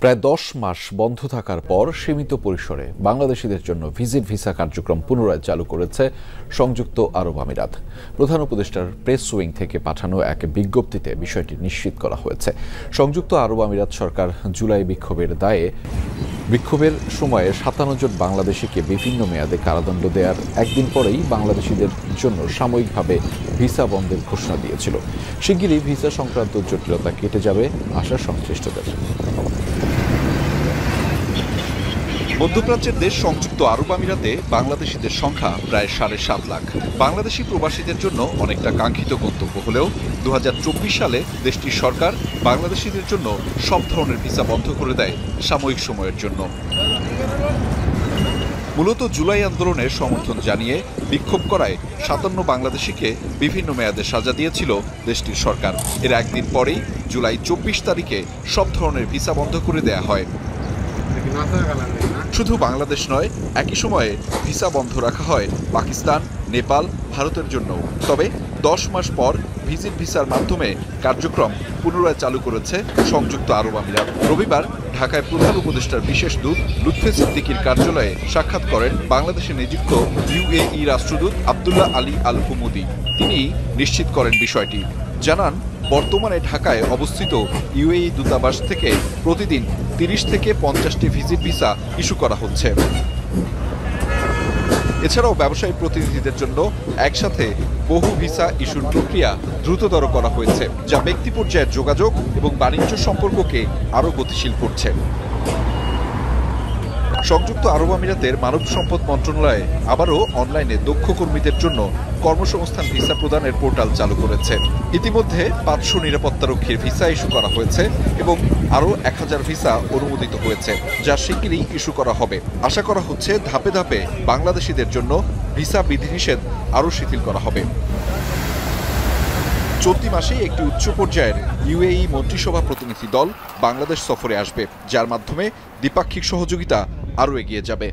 প্রায় 10 মাস বন্ধ থাকার পর সীমিত পরিসরে বাংলাদেশিদের জন্য ভিজিট ভিসা কার্যক্রম পুনরায় চালু করেছে সংযুক্ত আরব আমিরাত। প্রধান উপদেষ্টার প্রেস উইং থেকে পাঠানো এক বিজ্ঞপ্তিতে বিষয়টি নিশ্চিত করা হয়েছে। সংযুক্ত আরব আমিরাত সরকার জুলাই বিক্ষোভের সময়ে 57 জন বাংলাদেশিকে বিভিন্ন মেয়াদে কারাদণ্ড দেওয়ার একদিন পরেই বাংলাদেশিদের জন্য সাময়িকভাবে ভিসা বন্ধের ঘোষণা দিয়েছিল। শিগগিরই ভিসা সংক্রান্ত জটিলতা কেটে যাবে আশা সংশ্লিষ্টদের। মধ্যপ্রাচ্যের দেশ সংযুক্ত আরব আমিরাতে বাংলাদেশিদের সংখ্যা প্রায় 7.5 লাখ। বাংলাদেশি প্রবাসীদের জন্য অনেকটা কাঙ্ক্ষিত গন্তব্য হলেও 2024 সালে দেশটির সরকার বাংলাদেশিদের জন্য সব ধরনের ভিসা বন্ধ করে দেয় সাময়িক সময়ের জন্য। মূলত জুলাই আন্দোলনের সমর্থন জানিয়ে বিক্ষোভ করায় 57 বাংলাদেশিকে বিভিন্ন মেয়াদে সাজা দিয়েছিল দেশটির সরকার। এর একদিন পরেই জুলাই 24 তারিখে সব ধরনের ভিসা বন্ধ করে দেয়া হয়। শুধু বাংলাদেশ নয়, একই সময়ে ভিসা বন্ধ রাখা হয় পাকিস্তান, নেপাল, ভারতের জন্য। তবে 10 মাস পর ভিজিট ভিসার মাধ্যমে কার্যক্রম পুনরায় চালু করেছে সংযুক্ত আরব আমিরাত। রবিবার ঢাকায় প্রধান উপদেষ্টার বিশেষ দূত লুৎফে সিদ্দিকীর কার্যালয়ে সাক্ষাৎ করেন বাংলাদেশে নিযুক্ত UAE রাষ্ট্রদূত আব্দুল্লাহ আলী আল কুমুদি। তিনি নিশ্চিত করেন বিষয়টি, জানান বর্তমানে ঢাকায় অবস্থিত UAE দূতাবাস থেকে প্রতিদিন 30 থেকে 50টি ভিজিট ভিসা ইস্যু করা হচ্ছে। এছাড়াও ব্যবসায়ী প্রতিনিধিদের জন্য একসাথে বহু ভিসা ইস্যুর প্রক্রিয়া দ্রুততর করা হয়েছে, যা ব্যক্তি পর্যায়ের যোগাযোগ এবং বাণিজ্য সম্পর্ককে আরও গতিশীল করছে। সংযুক্ত আরব আমিরাতের মানব সম্পদ মন্ত্রণালয় আবারও অনলাইনে দক্ষ কর্মীদের জন্য কর্মসংস্থান ভিসা প্রদানের পোর্টাল চালু করেছে। ইতিমধ্যে 500 নিরাপত্তারক্ষীর ভিসা ইস্যু করা হয়েছে এবং আরও 1000 ভিসা অনুমোদিত হয়েছে, যা শিগগিরই ইস্যু করা হবে। আশা করা হচ্ছে ধাপে ধাপে বাংলাদেশিদের জন্য ভিসা বিধিনিষেধ আরও শিথিল করা হবে। চলতি মাসেই একটি উচ্চ পর্যায়ের UAE মন্ত্রিসভা প্রতিনিধি দল বাংলাদেশ সফরে আসবে, যার মাধ্যমে দ্বিপাক্ষিক সহযোগিতা আরও এগিয়ে যাবে।